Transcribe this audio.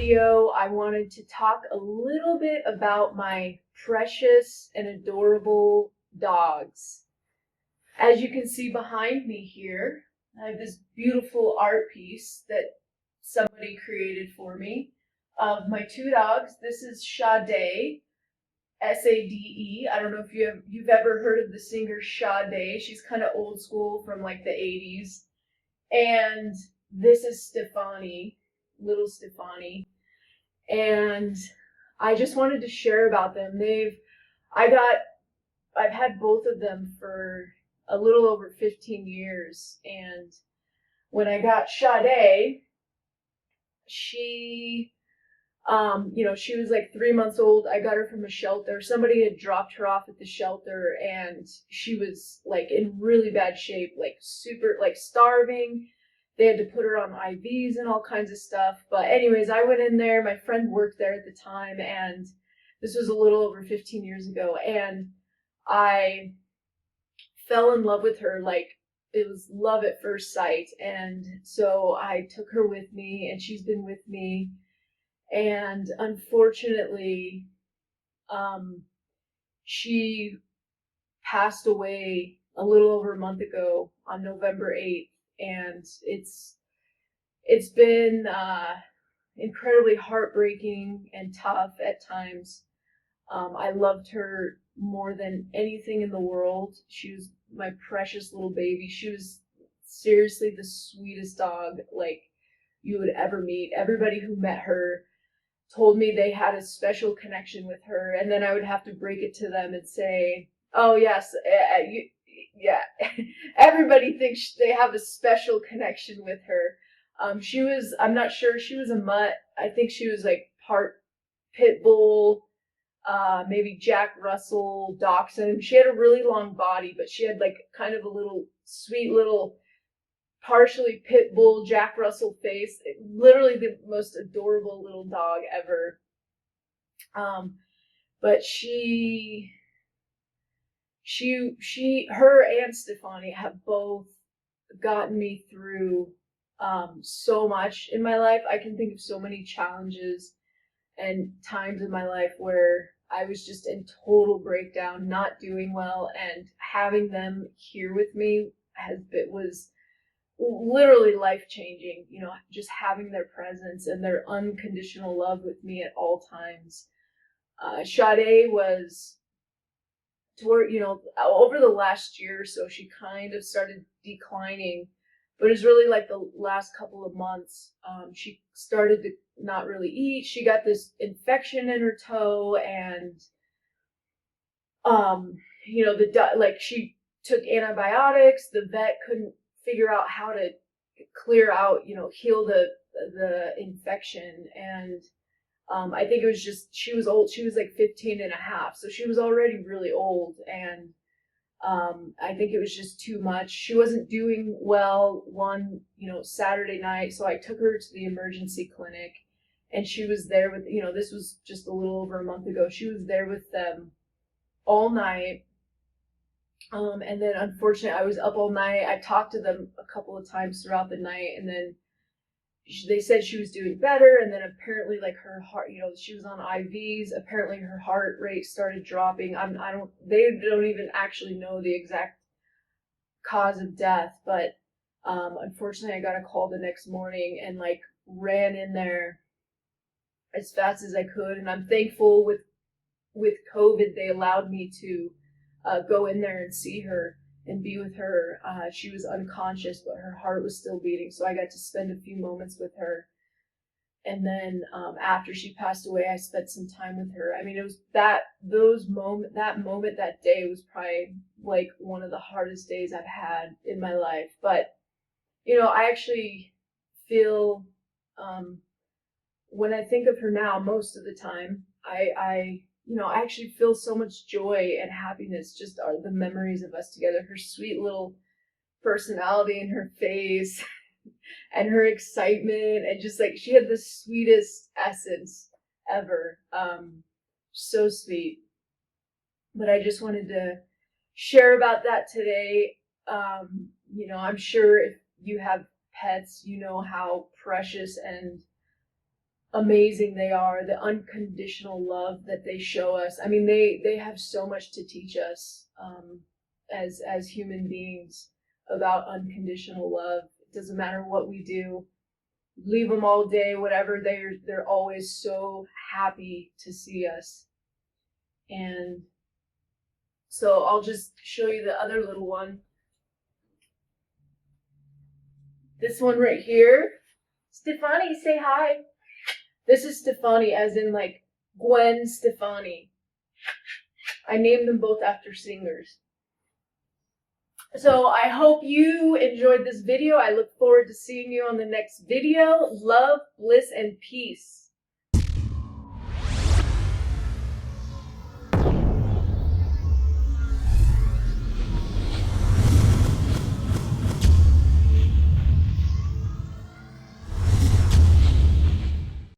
video, I wanted to talk a little bit about my precious and adorable dogs. As you can see behind me here, I have this beautiful art piece that somebody created for me of my two dogs. This is Sade, Sade. I don't know if you've ever heard of the singer Sade. She's kind of old school from like the 80s. And this is Stefani, little Stefani. And I just wanted to share about them. I've had both of them for a little over 15 years. And when I got Sade, she she was like 3 months old. I got her from a shelter. Somebody had dropped her off at the shelter and she was like in really bad shape, like super, like starving. They had to put her on IVs and all kinds of stuff. But anyways, I went in there. My friend worked there at the time, and this was a little over 15 years ago. And I fell in love with her. Like, it was love at first sight. And so I took her with me, and she's been with me. And unfortunately, she passed away a little over a month ago on November 8th. And it's been incredibly heartbreaking and tough at times. I loved her more than anything in the world. She was my precious little baby. She was seriously the sweetest dog like you would ever meet. Everybody who met her told me they had a special connection with her, and then I would have to break it to them and say, "Oh yes, yeah." Everybody thinks they have a special connection with her. I'm not sure, she was a mutt. I think she was like part pit bull, maybe Jack Russell, Dachshund. She had a really long body, but she had like kind of a little sweet little partially pit bull Jack Russell face. Literally the most adorable little dog ever. But her and Stefani have both gotten me through so much in my life. I can think of so many challenges and times in my life where I was just in total breakdown, not doing well, and having them here with me was literally life-changing. Just having their presence and their unconditional love with me at all times. Sade was over the last year or so, she kind of started declining, but it was really like the last couple of months. She started to not really eat. She got this infection in her toe, and she took antibiotics. The vet couldn't figure out how to clear out, heal the infection, and I think it was just, she was old. She was like 15 and a half. So she was already really old. And I think it was just too much. She wasn't doing well one, Saturday night. So I took her to the emergency clinic, and she was there with, this was just a little over a month ago. She was there with them all night. And then unfortunately I was up all night. I talked to them a couple of times throughout the night, and then they said she was doing better, and then apparently like her heart, she was on IVs. Apparently her heart rate started dropping. They don't even actually know the exact cause of death, but unfortunately I got a call the next morning and like ran in there as fast as I could. And I'm thankful with COVID, they allowed me to go in there and see her and be with her. She was unconscious, but her heart was still beating, so I got to spend a few moments with her. And then after she passed away, I spent some time with her. I mean, it was that day was probably like one of the hardest days I've had in my life. But I actually feel, when I think of her now, most of the time, I actually feel so much joy and happiness, just are the memories of us together. Her sweet little personality in her face and her excitement, and just like she had the sweetest essence ever. So sweet. But I just wanted to share about that today. I'm sure if you have pets, you know how precious and amazing they are, the unconditional love that they show us. I mean, they have so much to teach us as human beings about unconditional love. It doesn't matter what we do, leave them all day, whatever, they're always so happy to see us. And so I'll just show you the other little one. This one right here. Stefani, say hi. This is Stefani, as in like Gwen Stefani. I named them both after singers. So I hope you enjoyed this video. I look forward to seeing you on the next video. Love, bliss, and peace.